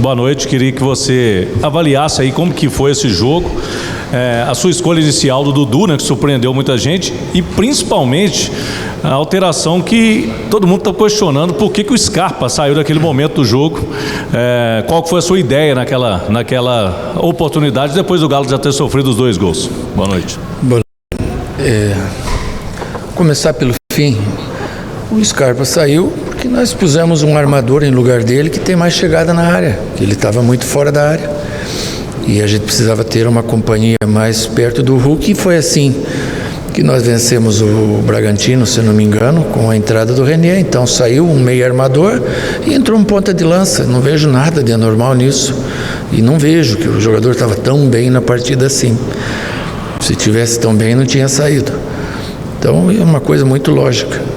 Boa noite, queria que você avaliasse aí como que foi esse jogo, a sua escolha inicial do Dudu, né, que surpreendeu muita gente, e principalmente a alteração que todo mundo está questionando, por que o Scarpa saiu daquele momento do jogo, qual foi a sua ideia naquela oportunidade, depois do Galo já ter sofrido os 2 gols. Boa noite. Começar pelo fim. O Scarpa saiu porque nós pusemos um armador em lugar dele que tem mais chegada na área, que ele estava muito fora da área e a gente precisava ter uma companhia mais perto do Hulk, e foi assim que nós vencemos o Bragantino, se não me engano, com a entrada do René. Então saiu um meio armador e entrou um ponta de lança. Não vejo nada de anormal nisso e não vejo que o jogador estava tão bem na partida assim. Se tivesse tão bem não tinha saído. Então é uma coisa muito lógica.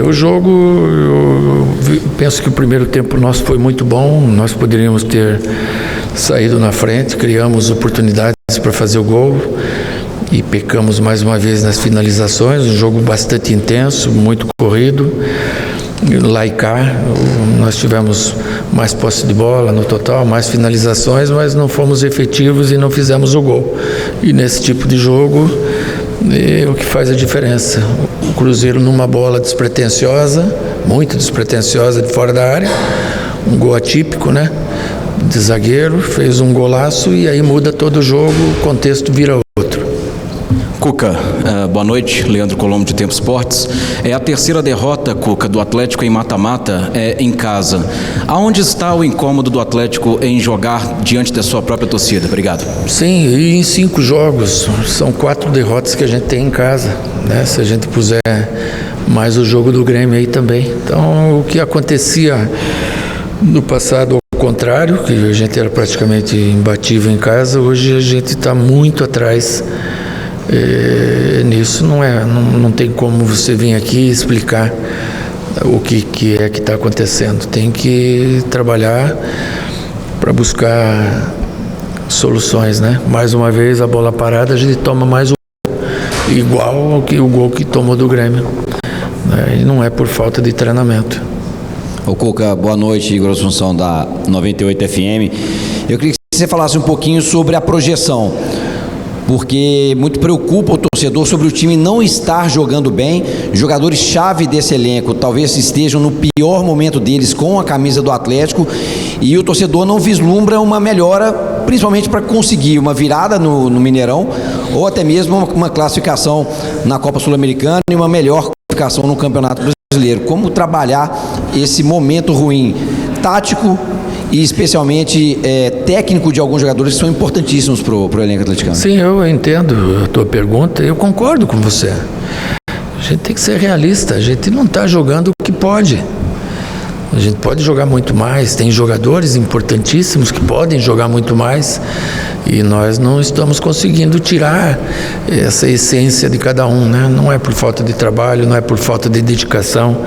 O jogo, eu penso que o primeiro tempo nosso foi muito bom, nós poderíamos ter saído na frente, criamos oportunidades para fazer o gol e pecamos mais uma vez nas finalizações. Um jogo bastante intenso, muito corrido, lá e cá. Nós tivemos mais posse de bola no total, mais finalizações, mas não fomos efetivos e não fizemos o gol. E nesse tipo de jogo é o que faz a diferença. O Cruzeiro, numa bola despretensiosa, muito despretensiosa, de fora da área, um gol atípico, né, de zagueiro, fez um golaço e aí muda todo o jogo, o contexto vira outro. Cuca, boa noite, Leandro Colombo de Tempo Esportes. É a terceira derrota, Cuca, do Atlético em mata-mata em casa. Aonde está o incômodo do Atlético em jogar diante da sua própria torcida? Obrigado. Sim, e em 5 jogos, são 4 derrotas que a gente tem em casa, né? Se a gente puser mais o jogo do Grêmio aí também. Então, o que acontecia no passado, ao contrário, que a gente era praticamente imbatível em casa, hoje a gente está muito atrás. Nisso não tem como você vir aqui e explicar o que é que está acontecendo. Tem que trabalhar para buscar soluções, né? Mais uma vez, a bola parada, a gente toma mais um gol, igual ao que o gol que tomou do Grêmio, né? E não é por falta de treinamento. Ô Cuca, boa noite, Igor Assunção da 98 FM. Eu queria que você falasse um pouquinho sobre a projeção, porque muito preocupa o torcedor sobre o time não estar jogando bem. Jogadores-chave desse elenco talvez estejam no pior momento deles com a camisa do Atlético, e o torcedor não vislumbra uma melhora, principalmente para conseguir uma virada no Mineirão, ou até mesmo uma classificação na Copa Sul-Americana e uma melhor classificação no Campeonato Brasileiro. Como trabalhar esse momento ruim tático e especialmente técnico de alguns jogadores que são importantíssimos para o elenco atleticano? Sim, eu entendo a tua pergunta, eu concordo com você. A gente tem que ser realista, a gente não está jogando o que pode. A gente pode jogar muito mais, tem jogadores importantíssimos que podem jogar muito mais e nós não estamos conseguindo tirar essa essência de cada um, né? Não é por falta de trabalho, não é por falta de dedicação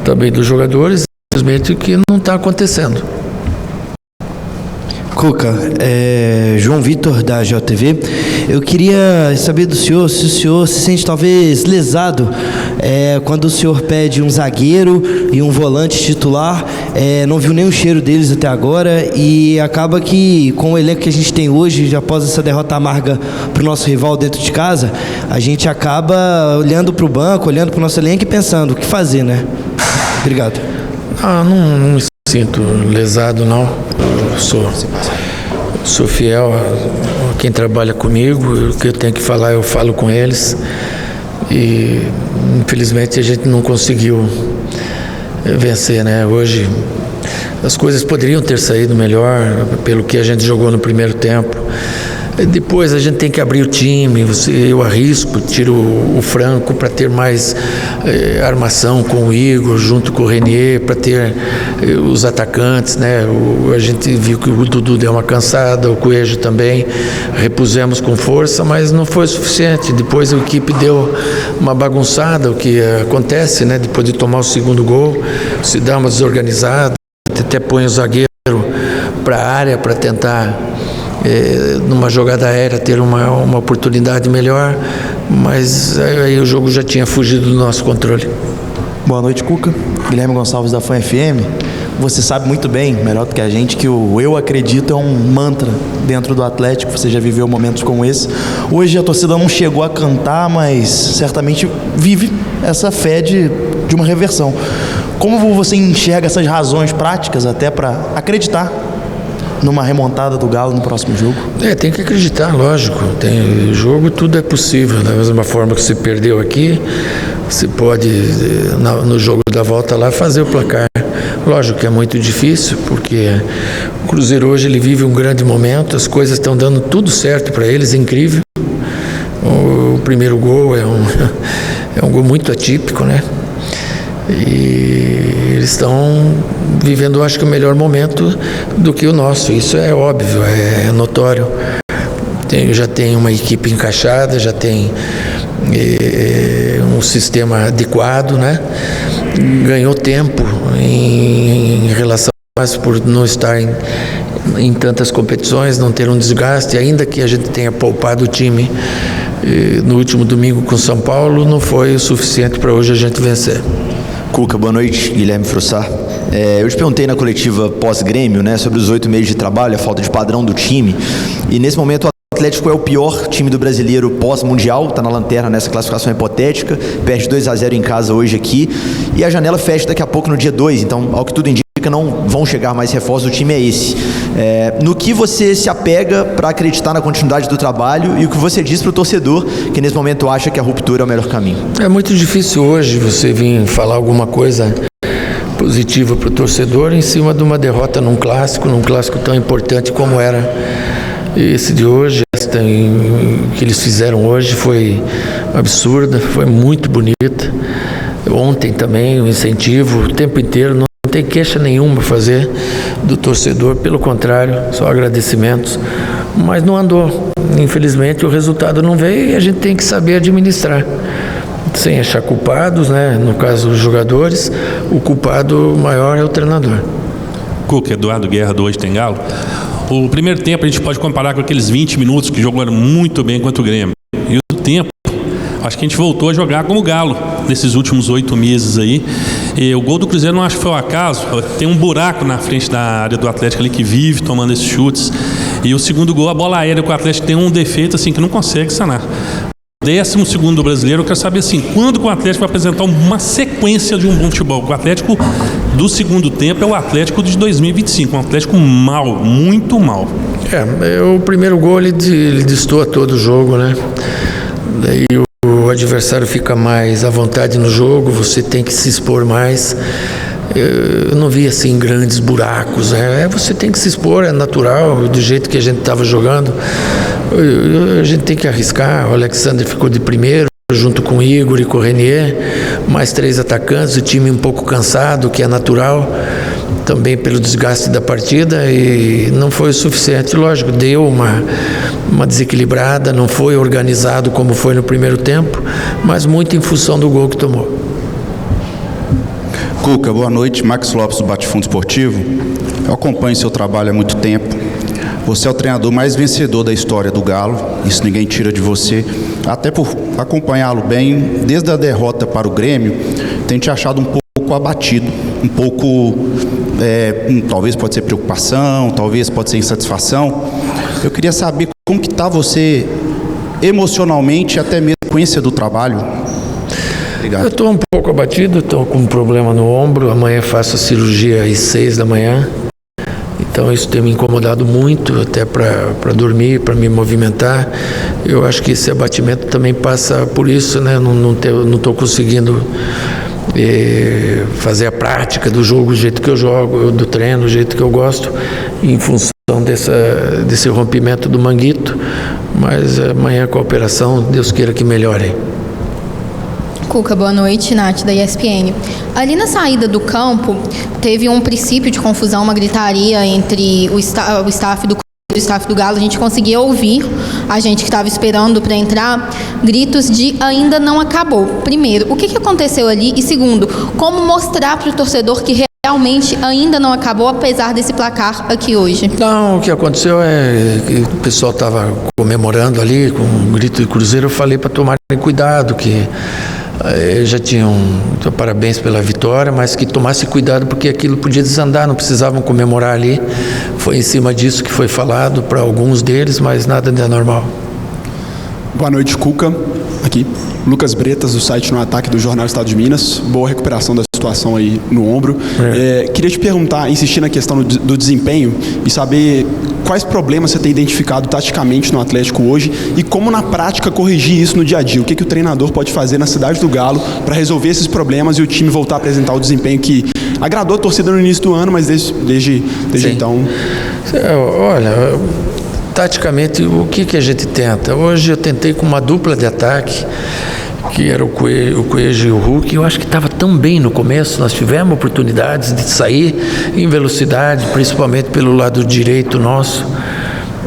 também dos jogadores, simplesmente que não está acontecendo. Cuca, João Vitor da JTV, eu queria saber do senhor se o senhor se sente talvez lesado quando o senhor pede um zagueiro e um volante titular, não viu nem o cheiro deles até agora e acaba que com o elenco que a gente tem hoje, após essa derrota amarga para o nosso rival dentro de casa, a gente acaba olhando para o banco, olhando para o nosso elenco e pensando o que fazer, né? Obrigado. Não me sinto lesado, não. Eu sou fiel a quem trabalha comigo, o que eu tenho que falar eu falo com eles e infelizmente a gente não conseguiu vencer, né? Hoje as coisas poderiam ter saído melhor pelo que a gente jogou no primeiro tempo. Depois a gente tem que abrir o time, eu arrisco, tiro o Franco para ter mais armação com o Igor, junto com o Renier, para ter os atacantes, né? A gente viu que o Dudu deu uma cansada, o Coelho também, repusemos com força, mas não foi suficiente. Depois a equipe deu uma bagunçada, o que acontece, né? Depois de tomar o segundo gol, se dá uma desorganizada, até põe o zagueiro para a área para tentar numa jogada aérea ter uma oportunidade melhor, mas aí o jogo já tinha fugido do nosso controle. Boa noite, Cuca. Guilherme Gonçalves da Fã FM. você sabe muito bem, melhor do que a gente, que o eu acredito é um mantra dentro do Atlético. Você já viveu momentos como esse. Hoje a torcida não chegou a cantar, mas certamente vive essa fé de uma reversão. Como você enxerga essas razões práticas até para acreditar numa remontada do Galo no próximo jogo? Tem que acreditar, lógico. Tem jogo, tudo é possível. Da mesma forma que você perdeu aqui, você pode, no jogo da volta lá, fazer o placar. Lógico que é muito difícil, porque o Cruzeiro hoje ele vive um grande momento, as coisas estão dando tudo certo para eles, é incrível. O primeiro gol é um gol muito atípico, né? E eles estão vivendo, acho que, o melhor momento do que o nosso. Isso é óbvio, é notório. Já tem uma equipe encaixada, já tem um sistema adequado, né? Ganhou tempo em relação a nós por não estar em tantas competições, não ter um desgaste, ainda que a gente tenha poupado o time no último domingo com São Paulo, não foi o suficiente para hoje a gente vencer. Cuca, boa noite, Guilherme Frussar. Eu te perguntei na coletiva pós-Grêmio, né, sobre os 8 meses de trabalho, a falta de padrão do time, e nesse momento o Atlético é o pior time do brasileiro pós-mundial, está na lanterna nessa classificação hipotética, perde 2-0 em casa hoje aqui, e a janela fecha daqui a pouco no dia 2, então, ao que tudo indica, não vão chegar mais reforços, o time é esse. No que você se apega para acreditar na continuidade do trabalho e o que você diz para o torcedor que nesse momento acha que a ruptura é o melhor caminho? É muito difícil hoje você vir falar alguma coisa positiva para o torcedor em cima de uma derrota num clássico tão importante como era esse de hoje. Esta que eles fizeram hoje foi absurda, foi muito bonita. Ontem também o incentivo o tempo inteiro, não tem queixa nenhuma a fazer do torcedor, pelo contrário, só agradecimentos, mas não andou. Infelizmente o resultado não veio e a gente tem que saber administrar, sem achar culpados, né? No caso dos jogadores, o culpado maior é o treinador. Cuca, Eduardo Guerra do Hoje Tem Galo. O primeiro tempo a gente pode comparar com aqueles 20 minutos que jogaram muito bem contra o Grêmio, e o tempo acho que a gente voltou a jogar como Galo nesses últimos 8 meses aí. E o gol do Cruzeiro não acho que foi um acaso. Tem um buraco na frente da área do Atlético ali que vive tomando esses chutes. E o segundo gol, a bola aérea, que o Atlético tem um defeito assim que não consegue sanar. 12º do brasileiro, eu quero saber assim, quando que o Atlético vai apresentar uma sequência de um bom futebol? O Atlético do segundo tempo é o Atlético de 2025, um Atlético mal, muito mal. O primeiro gol ele destoa todo o jogo, né? Daí o adversário fica mais à vontade no jogo, você tem que se expor mais. Eu não vi assim grandes buracos, né? Você tem que se expor, é natural, do jeito que a gente estava jogando. A gente tem que arriscar. O Alexandre ficou de primeiro, junto com o Igor e com o Renier, mais 3 atacantes, o time um pouco cansado, que é natural, também pelo desgaste da partida, e não foi o suficiente. Lógico, deu uma desequilibrada, não foi organizado como foi no primeiro tempo, mas muito em função do gol que tomou. Cuca, boa noite. Max Lopes do Bate-Fundo Esportivo. Eu acompanho seu trabalho há muito tempo. Você é o treinador mais vencedor da história do Galo, isso ninguém tira de você. Até por acompanhá-lo bem, desde a derrota para o Grêmio, tenho te achado um pouco abatido, um pouco, talvez pode ser preocupação, talvez pode ser insatisfação. Eu queria saber como que está você emocionalmente, até mesmo com a sequência do trabalho. Obrigado. Eu estou um pouco abatido, estou com um problema no ombro, amanhã faço a cirurgia às 6 da manhã. Então isso tem me incomodado muito, até para dormir, para me movimentar. Eu acho que esse abatimento também passa por isso, né? Não estou conseguindo fazer a prática do jogo do jeito que eu jogo, do treino do jeito que eu gosto, em função desse rompimento do manguito. Mas amanhã com a operação, Deus queira que melhore. Cuca, boa noite, Nath, da ESPN. Ali na saída do campo, teve um princípio de confusão, uma gritaria entre o staff do Galo. A gente conseguia ouvir, a gente que estava esperando para entrar, gritos de ainda não acabou. Primeiro, o que aconteceu ali? E segundo, como mostrar para o torcedor que realmente ainda não acabou, apesar desse placar aqui hoje? Não, o que aconteceu é que o pessoal estava comemorando ali com um grito de Cruzeiro. Eu falei para tomarem cuidado, que Já tinham, então, parabéns pela vitória, mas que tomasse cuidado porque aquilo podia desandar, não precisavam comemorar ali. Foi em cima disso que foi falado para alguns deles, mas nada de anormal. Boa noite, Cuca. Aqui, Lucas Bretas, do site No Ataque do Jornal Estado de Minas. Boa recuperação da situação aí no ombro. Queria te perguntar, insistir na questão do desempenho e saber quais problemas você tem identificado taticamente no Atlético hoje e como na prática corrigir isso no dia a dia. O que o treinador pode fazer na cidade do Galo para resolver esses problemas e o time voltar a apresentar o desempenho que agradou a torcida no início do ano, mas desde então... Olha, taticamente, o que a gente tenta? Hoje eu tentei com uma dupla de ataque, que era o Coelho e o Hulk. Eu acho que estava tão bem no começo, nós tivemos oportunidades de sair em velocidade, principalmente pelo lado direito nosso,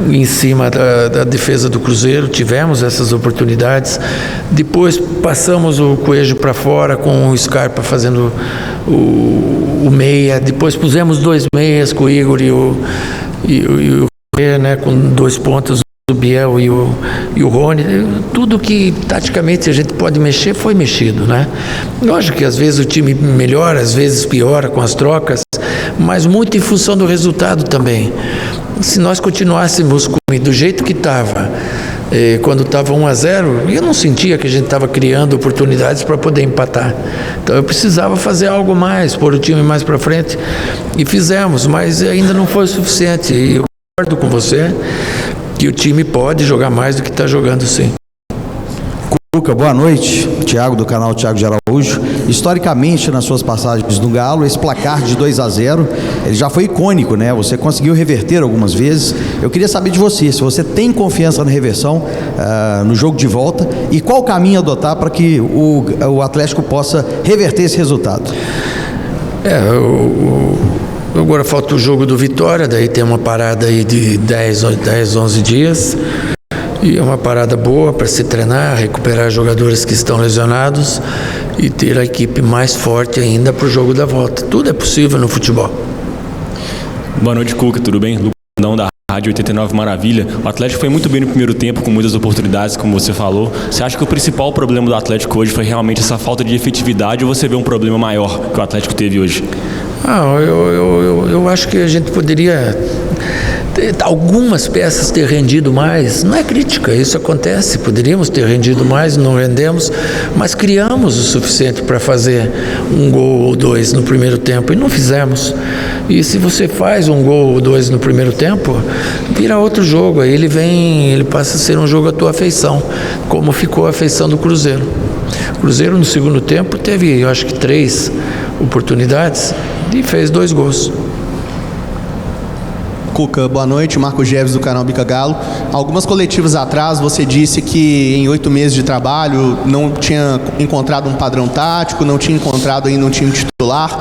em cima da defesa do Cruzeiro, tivemos essas oportunidades. Depois passamos o Coelho para fora com o Scarpa fazendo o meia, depois pusemos 2 meias com o Igor e o né, com 2 pontas, o Biel e o Rony. Tudo que taticamente a gente pode mexer foi mexido, né? Lógico que às vezes o time melhora, às vezes piora com as trocas, mas muito em função do resultado também. Se nós continuássemos do jeito que estava, quando estava 1-0, eu não sentia que a gente estava criando oportunidades para poder empatar. Então eu precisava fazer algo mais, pôr o time mais para frente, e fizemos, mas ainda não foi o suficiente. E eu concordo com você que o time pode jogar mais do que está jogando, sim. Cuca, boa noite. Thiago, do canal Thiago de Araújo. Historicamente, nas suas passagens no Galo, esse placar de 2-0, ele já foi icônico, né? Você conseguiu reverter algumas vezes. Eu queria saber de você, se você tem confiança na reversão no jogo de volta e qual caminho adotar para que o Atlético possa reverter esse resultado. Agora falta o jogo do Vitória, daí tem uma parada aí de 10, 11 dias. E é uma parada boa para se treinar, recuperar jogadores que estão lesionados e ter a equipe mais forte ainda para o jogo da volta. Tudo é possível no futebol. Boa noite, Cuca, tudo bem? Lucão da Rádio 89 Maravilha. O Atlético foi muito bem no primeiro tempo, com muitas oportunidades, como você falou. Você acha que o principal problema do Atlético hoje foi realmente essa falta de efetividade ou você vê um problema maior que o Atlético teve hoje? Eu acho que a gente poderia algumas peças ter rendido mais. Não é crítica, isso acontece. Poderíamos ter rendido mais, não rendemos, mas criamos o suficiente para fazer 1 gol ou 2 no primeiro tempo e não fizemos. E se você faz 1 gol ou 2 no primeiro tempo, vira outro jogo. Aí ele passa a ser um jogo à tua afeição, como ficou a afeição do Cruzeiro. O Cruzeiro no segundo tempo teve, eu acho que 3 oportunidades e fez 2 gols. Cuca, boa noite. Marco Geves, do canal Bica Galo. Algumas coletivas atrás você disse que em 8 meses de trabalho não tinha encontrado um padrão tático, não tinha encontrado ainda um time titular.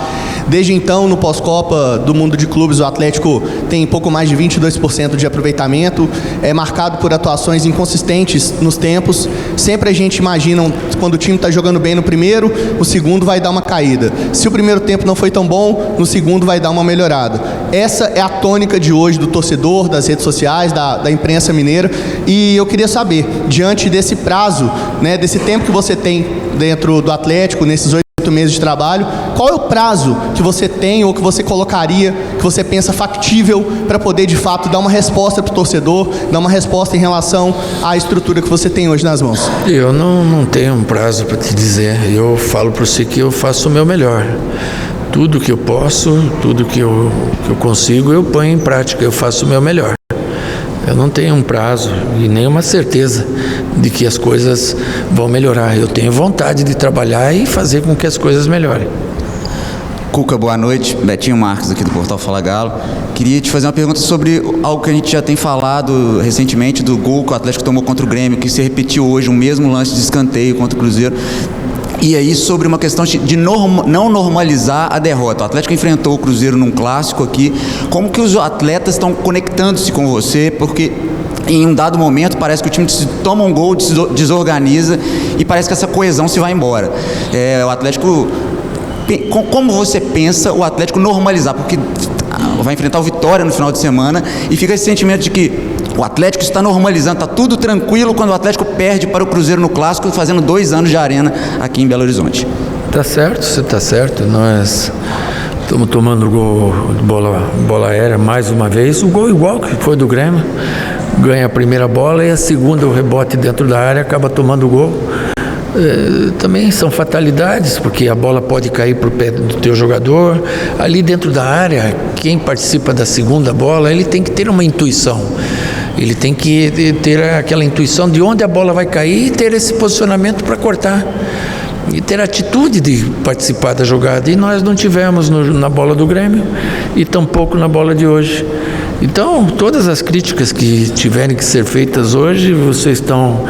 Desde então, no pós-Copa do Mundo de Clubes, o Atlético tem pouco mais de 22% de aproveitamento, é marcado por atuações inconsistentes nos tempos. Sempre a gente imagina, quando o time está jogando bem no primeiro, o segundo vai dar uma caída. Se o primeiro tempo não foi tão bom, no segundo vai dar uma melhorada. Essa é a tônica de hoje do torcedor, das redes sociais, da imprensa mineira. E eu queria saber, diante desse prazo, né, desse tempo que você tem dentro do Atlético, nesses 8 meses de trabalho, qual é o prazo que você tem ou que você colocaria, que você pensa factível para poder de fato dar uma resposta para o torcedor, dar uma resposta em relação à estrutura que você tem hoje nas mãos? Eu não tenho um prazo para te dizer. Eu falo para você que eu faço o meu melhor. Tudo que eu posso, tudo que eu consigo, eu ponho em prática. Eu faço o meu melhor. Eu não tenho um prazo e nem uma certeza de que as coisas vão melhorar. Eu tenho vontade de trabalhar e fazer com que as coisas melhorem. Cuca, boa noite. Betinho Marques, aqui do Portal Fala Galo. Queria te fazer uma pergunta sobre algo que a gente já tem falado recentemente, do gol que o Atlético tomou contra o Grêmio, que se repetiu hoje, um mesmo lance de escanteio contra o Cruzeiro. E aí, sobre uma questão de não normalizar a derrota. O Atlético enfrentou o Cruzeiro num clássico aqui. Como que os atletas estão conectando-se com você? Porque em um dado momento parece que o time toma um gol, desorganiza e parece que essa coesão se vai embora. O Atlético... Como você pensa o Atlético normalizar? Porque vai enfrentar o Vitória no final de semana e fica esse sentimento de que O Atlético está normalizando, está tudo tranquilo quando o Atlético perde para o Cruzeiro no Clássico, fazendo 2 anos de arena aqui em Belo Horizonte. Tá certo, você tá certo. Nós estamos tomando gol de bola aérea mais uma vez. O gol igual que foi do Grêmio. Ganha a primeira bola e a segunda, o rebote dentro da área, acaba tomando o gol. Também são fatalidades, porque a bola pode cair para o pé do teu jogador. Ali dentro da área, quem participa da segunda bola, ele tem que ter uma intuição. Ele tem que ter aquela intuição de onde a bola vai cair e ter esse posicionamento para cortar. E ter a atitude de participar da jogada. E nós não tivemos na bola do Grêmio e tampouco na bola de hoje. Então, todas as críticas que tiverem que ser feitas hoje, vocês estão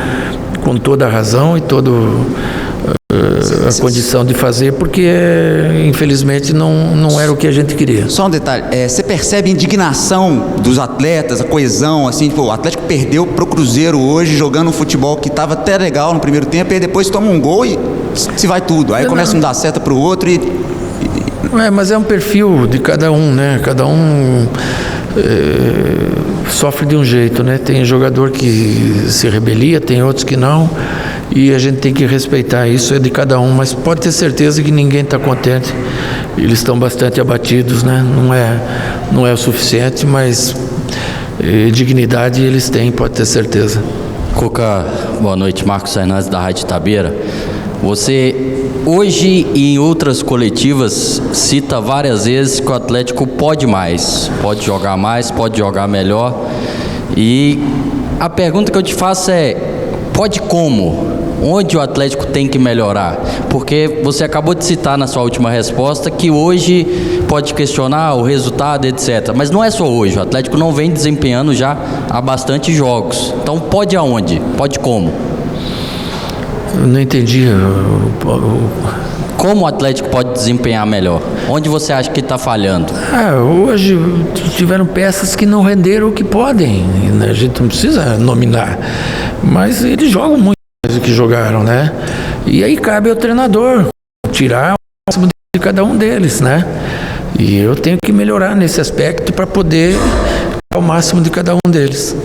com toda a razão e toda a condição de fazer, porque infelizmente não era o que a gente queria. Só um detalhe, você percebe a indignação dos atletas, a coesão, assim, tipo, o Atlético perdeu pro Cruzeiro hoje, jogando um futebol que estava até legal no primeiro tempo, e aí depois toma um gol e se vai tudo, aí começa a não dar certo pro outro mas é um perfil de cada um, né? Cada um sofre de um jeito, né? Tem jogador que se rebelia, tem outros que não, e a gente tem que respeitar isso, é de cada um, mas pode ter certeza que ninguém está contente. Eles estão bastante abatidos, né? Não é o suficiente, mas dignidade eles têm, pode ter certeza. Cuca, boa noite. Marcos Hernandes, da Rádio Itabira. Você, hoje e em outras coletivas, cita várias vezes que o Atlético pode mais, pode jogar mais, pode jogar melhor. E a pergunta que eu te faço é, pode como? Onde o Atlético tem que melhorar? Porque você acabou de citar na sua última resposta que hoje pode questionar o resultado, etc. Mas não é só hoje, o Atlético não vem desempenhando já há bastante jogos. Então pode aonde? Pode como? Eu não entendi. Como o Atlético pode desempenhar melhor? Onde você acha que está falhando? Hoje tiveram peças que não renderam o que podem. A gente não precisa nominar. Mas eles jogam muito mais do que jogaram, né? E aí cabe ao treinador tirar o máximo de cada um deles, né? E eu tenho que melhorar nesse aspecto para poder tirar o máximo de cada um deles.